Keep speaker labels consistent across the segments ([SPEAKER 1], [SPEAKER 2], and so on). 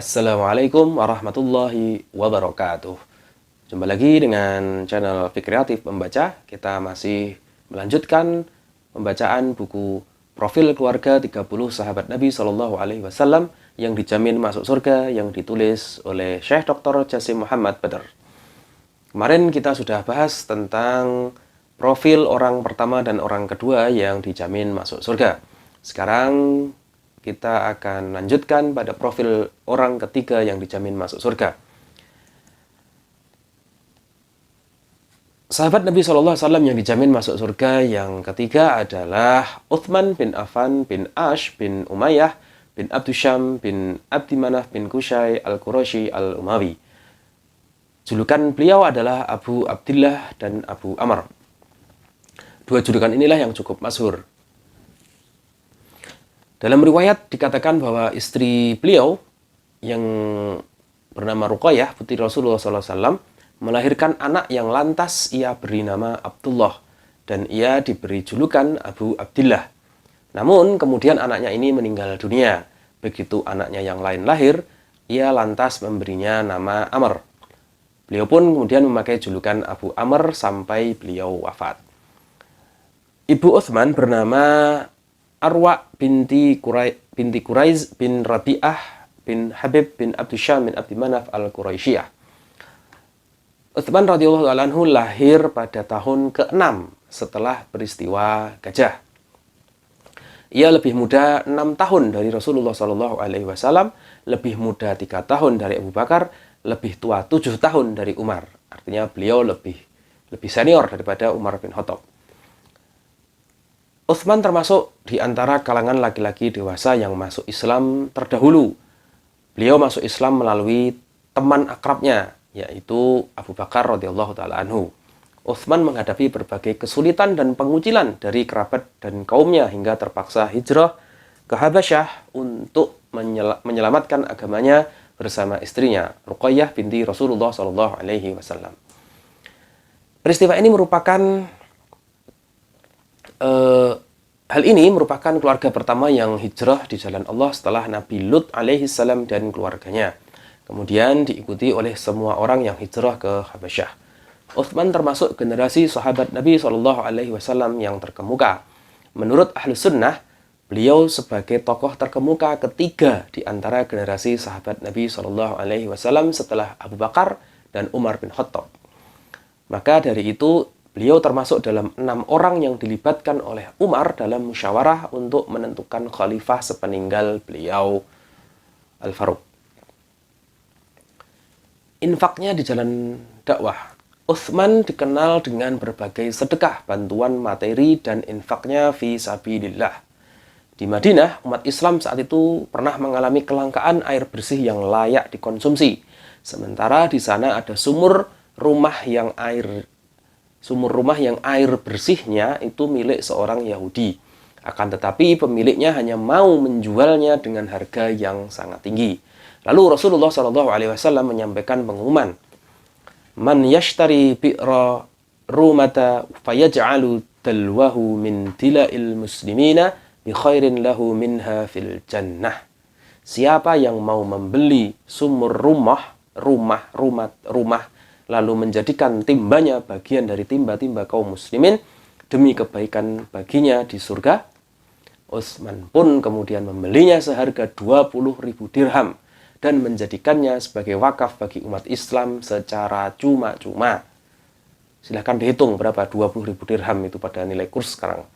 [SPEAKER 1] Assalamualaikum warahmatullahi wabarakatuh. Jumpa lagi dengan channel Fikreatif Membaca. Kita masih melanjutkan pembacaan buku Profil Keluarga 30 Sahabat Nabi Shallallahu Alaihi Wasallam yang dijamin masuk surga, yang ditulis oleh Syekh Dr. Jasim Muhammad Badr. Kemarin kita sudah bahas tentang profil orang pertama dan orang kedua yang dijamin masuk surga. Sekarang kita akan lanjutkan pada profil orang ketiga yang dijamin masuk surga. Sahabat Nabi SAW yang dijamin masuk surga yang ketiga adalah Uthman bin Affan bin Ash bin Umayyah bin Abdusyam bin Abdi Manaf bin Qusay al-Qurashi al-Umawi. Julukan beliau adalah Abu Abdillah dan Abu Amr. Dua julukan inilah yang cukup masyhur. Dalam riwayat dikatakan bahwa istri beliau yang bernama Ruqayyah, putri Rasulullah SAW, melahirkan anak yang lantas ia beri nama Abdullah dan ia diberi julukan Abu Abdillah. Namun kemudian anaknya ini meninggal dunia. Begitu anaknya yang lain lahir, ia lantas memberinya nama Amr. Beliau pun kemudian memakai julukan Abu Amr sampai beliau wafat. Ibu Uthman bernama Arwa binti Quraiz bin Rabi'ah bin Habib bin Abdusyam bin Abdi Manaf al-Quraisyiyah. Uthman radhiyallahu anhu lahir pada tahun ke-6 setelah peristiwa Gajah. Ia lebih muda 6 tahun dari Rasulullah SAW, lebih muda 3 tahun dari Abu Bakar, lebih tua 7 tahun dari Umar. Artinya beliau lebih senior daripada Umar bin Khattab. Uthman termasuk di antara kalangan laki-laki dewasa yang masuk Islam terdahulu. Beliau masuk Islam melalui teman akrabnya, yaitu Abu Bakar radhiyallahu taala anhu. Uthman menghadapi berbagai kesulitan dan pengucilan dari kerabat dan kaumnya hingga terpaksa hijrah ke Habasyah untuk menyelamatkan agamanya bersama istrinya, Ruqayyah binti Rasulullah SAW. Peristiwa ini merupakan hal ini merupakan keluarga pertama yang hijrah di jalan Allah setelah Nabi Lut alaihissalam dan keluarganya. Kemudian diikuti oleh semua orang yang hijrah ke Habasyah. Uthman termasuk generasi sahabat Nabi SAW yang terkemuka. Menurut Ahlus Sunnah, beliau sebagai tokoh terkemuka ketiga di antara generasi sahabat Nabi SAW setelah Abu Bakar dan Umar bin Khattab. Maka dari itu, beliau termasuk dalam 6 orang yang dilibatkan oleh Umar dalam musyawarah untuk menentukan khalifah sepeninggal beliau Al-Faruq. Infaknya di jalan dakwah. Uthman dikenal dengan berbagai sedekah, bantuan materi, dan infaknya fi sabilillah. Di Madinah, umat Islam saat itu pernah mengalami kelangkaan air bersih yang layak dikonsumsi. Sementara di sana ada sumur rumah yang air bersihnya itu milik seorang Yahudi. Akan tetapi pemiliknya hanya mau menjualnya dengan harga yang sangat tinggi. Lalu Rasulullah SAW menyampaikan pengumuman, "Man yashtari bi'ra rumata fayaj'alu dalwahu min tila'il muslimina bi khairin lahu minha fil jannah." Siapa yang mau membeli sumur rumah lalu menjadikan timbanya bagian dari timba-timba kaum muslimin demi kebaikan baginya di surga, Utsman pun kemudian membelinya seharga 20.000 dirham dan menjadikannya sebagai wakaf bagi umat Islam secara cuma-cuma. Silahkan dihitung berapa 20.000 dirham itu pada nilai kurs sekarang.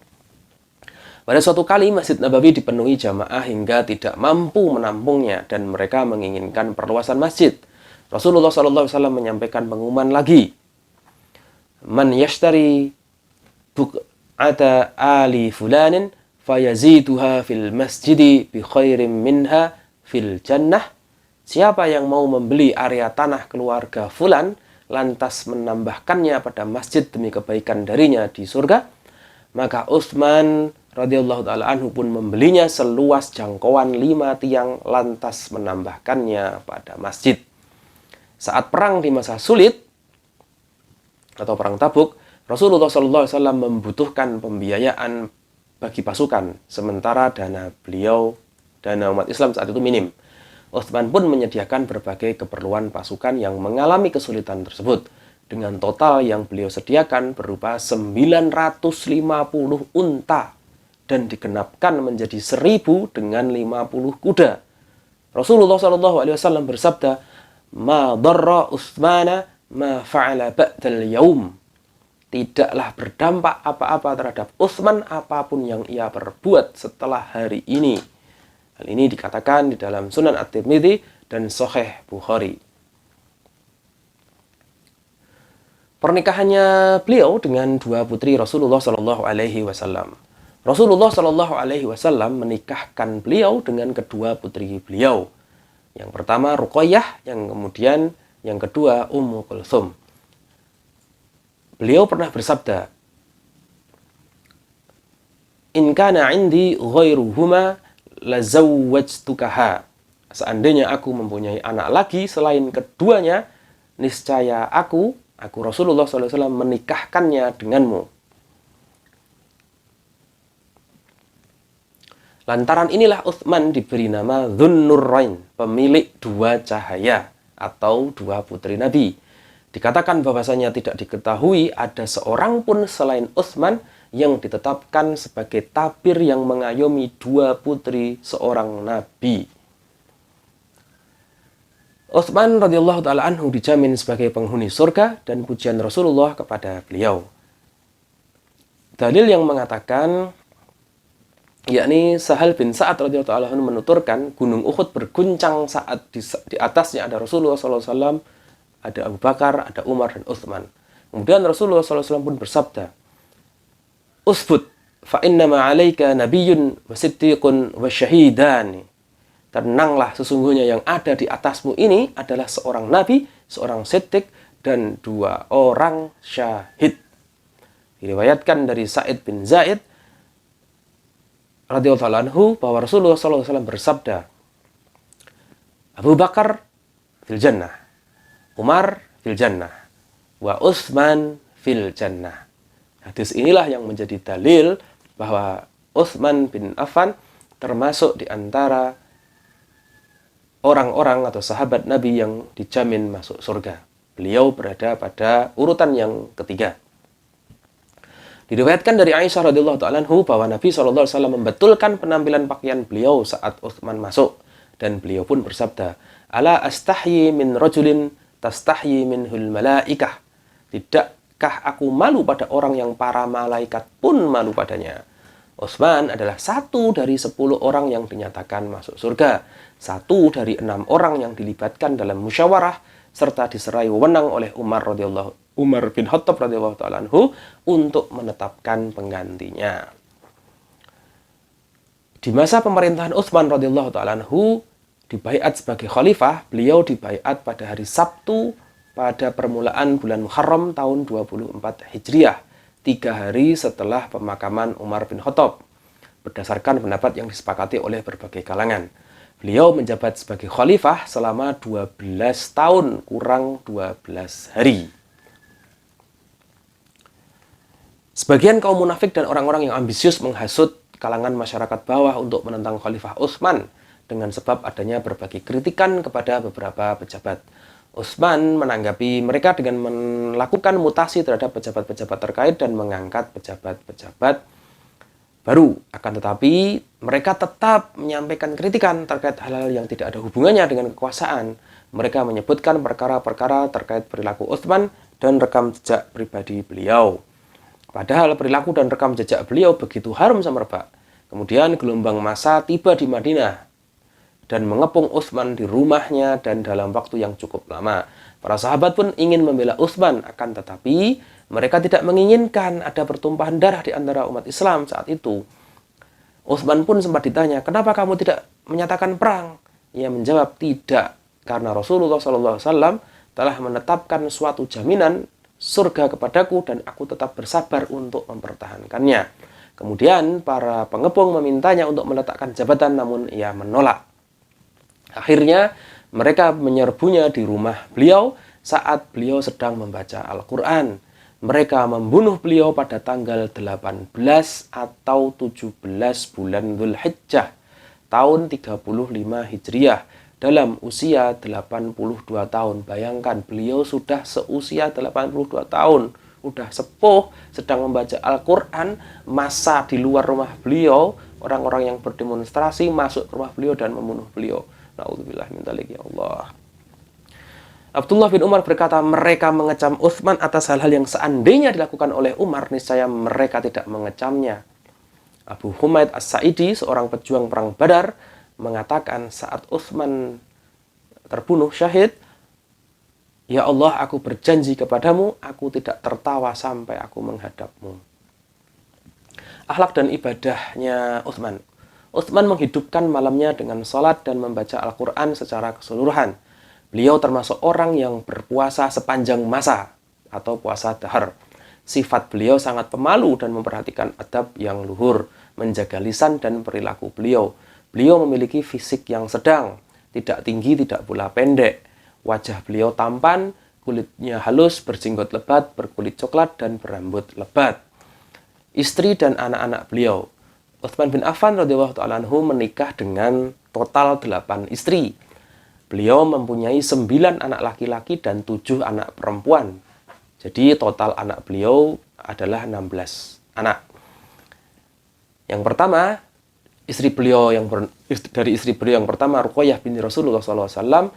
[SPEAKER 1] Pada suatu kali Masjid Nabawi dipenuhi jamaah hingga tidak mampu menampungnya dan mereka menginginkan perluasan masjid. Rasulullah SAW menyampaikan pengumuman lagi. Man yashtari buq'ata ali fulanin fayaziduha fil masjidi bi khairim minha fil jannah. Siapa yang mau membeli area tanah keluarga fulan lantas menambahkannya pada masjid demi kebaikan darinya di surga, maka Utsman radhiyallahu taala anhu pun membelinya seluas jangkauan 5 tiang lantas menambahkannya pada masjid. Saat perang di masa sulit atau perang Tabuk, Rasulullah SAW membutuhkan pembiayaan bagi pasukan, sementara dana umat Islam saat itu minim. Utsman pun menyediakan berbagai keperluan pasukan yang mengalami kesulitan tersebut, dengan total yang beliau sediakan berupa 950 unta dan digenapkan menjadi 1.000 dengan 50 kuda. Rasulullah SAW bersabda, "Ma darra Utsmana ma fa'ala ba'dal yaum." Tidaklah berdampak apa-apa terhadap Utsman apapun yang ia perbuat setelah hari ini. Hal ini dikatakan di dalam Sunan At-Tirmidzi dan Sahih Bukhari. Pernikahannya beliau dengan dua putri Rasulullah Shallallahu Alaihi Wasallam. Rasulullah Shallallahu Alaihi Wasallam menikahkan beliau dengan kedua putri beliau. Yang pertama Ruqayyah, yang kedua Ummu Kulthum. Beliau pernah bersabda, "In kana 'indi ghairuhuma lazawwajtukaha." Seandainya aku mempunyai anak lagi selain keduanya, niscaya aku Rasulullah SAW menikahkannya denganmu. Lantaran inilah Utsman diberi nama Dzunnurain, pemilik dua cahaya atau dua putri Nabi. Dikatakan bahwasanya tidak diketahui ada seorang pun selain Utsman yang ditetapkan sebagai tabir yang mengayomi dua putri seorang Nabi. Utsman radhiyallahu taala anhu dijamin sebagai penghuni surga dan pujian Rasulullah kepada beliau. Dalil yang mengatakan, yakni Sahal bin Sa'ad radhiyallahu taala anhu menuturkan, gunung Uhud berguncang saat di atasnya ada Rasulullah SAW, ada Abu Bakar, ada Umar dan Utsman. Kemudian Rasulullah SAW pun bersabda, "Usbut fa innama 'alaika nabiyyun wa siddiqun wa syahidani." Tenanglah, sesungguhnya yang ada di atasmu ini adalah seorang nabi, seorang siddiq, dan dua orang syahid. Diriwayatkan dari Sa'id bin Zaid radhiyallahu anhu bahwa Rasulullah SAW bersabda, Abu Bakar fil jannah, Umar fil jannah, wa Utsman fil jannah. Hadis inilah yang menjadi dalil bahwa Utsman bin Affan termasuk di antara orang-orang atau sahabat Nabi yang dijamin masuk surga. Beliau berada pada urutan yang ketiga. Diriwayatkan dari Aisyah radhiyallahu ta'ala anhu bahwa Nabi SAW membetulkan penampilan pakaian beliau saat Utsman masuk, dan beliau pun bersabda, "Ala astahyi min rajulin tastahyi minhul malaikah." Tidakkah aku malu pada orang yang para malaikat pun malu padanya? Utsman adalah satu dari 10 orang yang dinyatakan masuk surga, satu dari 6 orang yang dilibatkan dalam musyawarah, serta diserai wewenang oleh Umar bin Khattab radhiyallahu ta'ala anhu untuk menetapkan penggantinya. Di masa pemerintahan Utsman radhiyallahu ta'ala anhu dibaiat sebagai khalifah, beliau dibaiat pada hari Sabtu pada permulaan bulan Muharram tahun 24 Hijriah, 3 hari setelah pemakaman Umar bin Khattab, berdasarkan pendapat yang disepakati oleh berbagai kalangan. Beliau menjabat sebagai khalifah selama 12 tahun kurang 12 hari. Sebagian kaum munafik dan orang-orang yang ambisius menghasut kalangan masyarakat bawah untuk menentang Khalifah Utsman dengan sebab adanya berbagai kritikan kepada beberapa pejabat. Utsman menanggapi mereka dengan melakukan mutasi terhadap pejabat-pejabat terkait dan mengangkat pejabat-pejabat baru. Akan tetapi mereka tetap menyampaikan kritikan terkait hal-hal yang tidak ada hubungannya dengan kekuasaan. Mereka menyebutkan perkara-perkara terkait perilaku Utsman dan rekam jejak pribadi beliau. Padahal perilaku dan rekam jejak beliau begitu harum semerbak. Kemudian gelombang massa tiba di Madinah dan mengepung Utsman di rumahnya dan dalam waktu yang cukup lama. Para sahabat pun ingin membela Utsman, akan tetapi mereka tidak menginginkan ada pertumpahan darah di antara umat Islam saat itu. Utsman pun sempat ditanya, "Kenapa kamu tidak menyatakan perang?" Ia menjawab, "Tidak, karena Rasulullah SAW telah menetapkan suatu jaminan surga kepadaku dan aku tetap bersabar untuk mempertahankannya." Kemudian para pengepung memintanya untuk meletakkan jabatan, namun ia menolak. Akhirnya mereka menyerbunya di rumah beliau saat beliau sedang membaca Al-Quran. Mereka membunuh beliau pada tanggal 18 atau 17 bulan Dzulhijjah tahun 35 Hijriah dalam usia 82 tahun. Bayangkan, beliau sudah seusia 82 tahun, udah sepuh, sedang membaca Al-Quran. Masa di luar rumah beliau, orang-orang yang berdemonstrasi masuk ke rumah beliau dan membunuh beliau. Na'udzubillah min dzalik, ya Allah. Abdullah bin Umar berkata, mereka mengecam Utsman atas hal-hal yang seandainya dilakukan oleh Umar, niscaya mereka tidak mengecamnya. Abu Humaid As-Sa'idi, seorang pejuang perang Badar, mengatakan saat Utsman terbunuh syahid, ya Allah, aku berjanji kepadamu, aku tidak tertawa sampai aku menghadapmu. Akhlak dan ibadahnya Utsman. Utsman menghidupkan malamnya dengan sholat dan membaca Al-Quran secara keseluruhan. Beliau termasuk orang yang berpuasa sepanjang masa atau puasa dahar. Sifat beliau sangat pemalu dan memperhatikan adab yang luhur, menjaga lisan dan perilaku beliau. Beliau memiliki fisik yang sedang, tidak tinggi, tidak pula pendek. Wajah beliau tampan, kulitnya halus, berjenggot lebat, berkulit coklat, dan berambut lebat. Istri dan anak-anak beliau. Utsman bin Affan radhiyallahu ta'ala anhu menikah dengan total 8 istri. Beliau mempunyai 9 anak laki-laki dan 7 anak perempuan. Jadi total anak beliau adalah 16 anak. Yang pertama, dari istri beliau yang pertama, Ruqayyah binti Rasulullah SAW,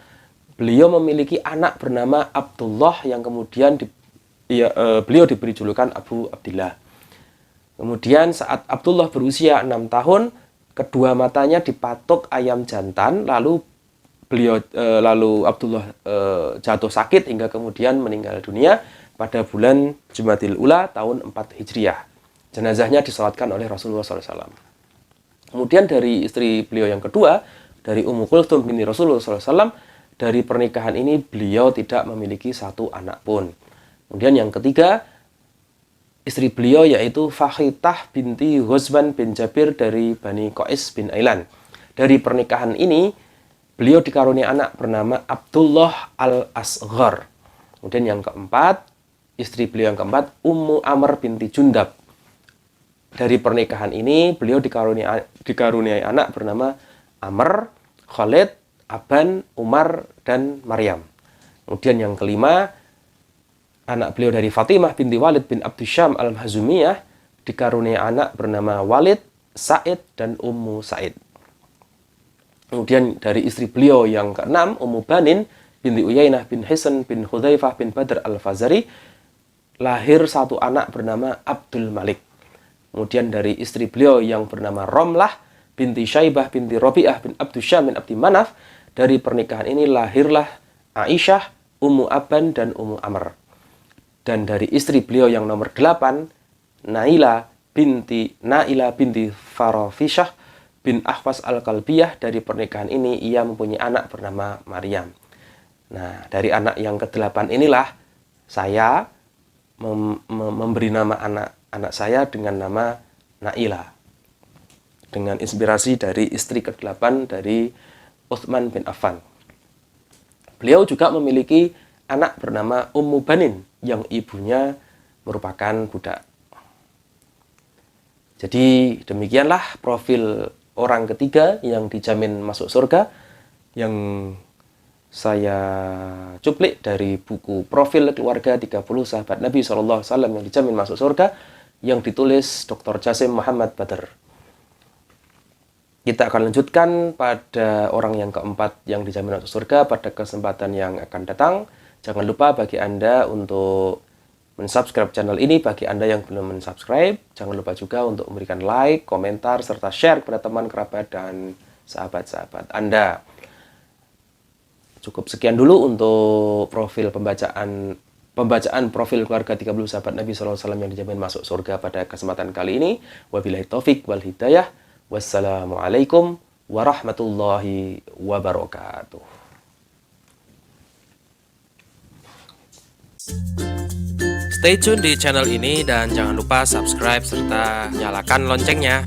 [SPEAKER 1] beliau memiliki anak bernama Abdullah yang kemudian beliau diberi julukan Abu Abdillah. Kemudian saat Abdullah berusia 6 tahun, kedua matanya dipatok ayam jantan, lalu Abdullah jatuh sakit hingga kemudian meninggal dunia pada bulan Jumadil Ula tahun 4 Hijriah. Jenazahnya disalatkan oleh Rasulullah SAW. Kemudian dari istri beliau yang kedua, dari Ummu Kulthum binti Rasulullah SAW, dari pernikahan ini beliau tidak memiliki 1 anak pun. Kemudian yang ketiga, istri beliau yaitu Fakhitah binti Ghazwan bin Jabir dari Bani Qais bin Ailan. Dari pernikahan ini, beliau dikaruniai anak bernama Abdullah al-Asghar. Kemudian yang keempat, istri beliau yang keempat, Ummu Amr binti Jundab. Dari pernikahan ini, beliau dikaruniai anak bernama Amr, Khalid, Aban, Umar, dan Maryam. Kemudian yang kelima, anak beliau dari Fatimah binti Walid bin Abdusyam al-Mahzumiyah, dikaruniai anak bernama Walid, Sa'id, dan Ummu Sa'id. Kemudian dari istri beliau yang keenam, Ummu Banin binti Uyainah bin Hisan bin Hudzaifah bin Badr al-Fazari, lahir 1 anak bernama Abdul Malik. Kemudian dari istri beliau yang bernama Romlah binti Syaibah binti Rabi'ah bin Abdusyam bin Abdi Manaf, dari pernikahan ini lahirlah Aisyah, Ummu Aban, dan Ummu Amr. Dan dari istri beliau yang nomor 8, Naila binti Farafishah bin Ahwas al-Kalbiyah, dari pernikahan ini ia mempunyai anak bernama Maryam. Nah, dari anak yang ke-8 inilah saya memberi nama anak saya dengan nama Naila, dengan inspirasi dari istri ke-8 dari Utsman bin Affan. Beliau juga memiliki anak bernama Ummu Banin yang ibunya merupakan budak. Jadi demikianlah profil orang ketiga yang dijamin masuk surga, yang saya cuplik dari buku Profil Keluarga 30 Sahabat Nabi SAW yang dijamin masuk surga, yang ditulis Dr. Jasim Muhammad Badr. Kita akan lanjutkan pada orang yang keempat yang dijamin masuk surga pada kesempatan yang akan datang. Jangan lupa bagi Anda untuk mensubscribe channel ini, bagi Anda yang belum mensubscribe. Jangan lupa juga untuk memberikan like, komentar, serta share kepada teman, kerabat, dan sahabat-sahabat Anda. Cukup sekian dulu untuk profil pembacaan profil keluarga 30 sahabat Nabi SAW yang dijamin masuk surga pada kesempatan kali ini. Wabillahi taufik wal hidayah. Wassalamualaikum warahmatullahi wabarakatuh. Stay tune di channel ini dan jangan lupa subscribe serta nyalakan loncengnya.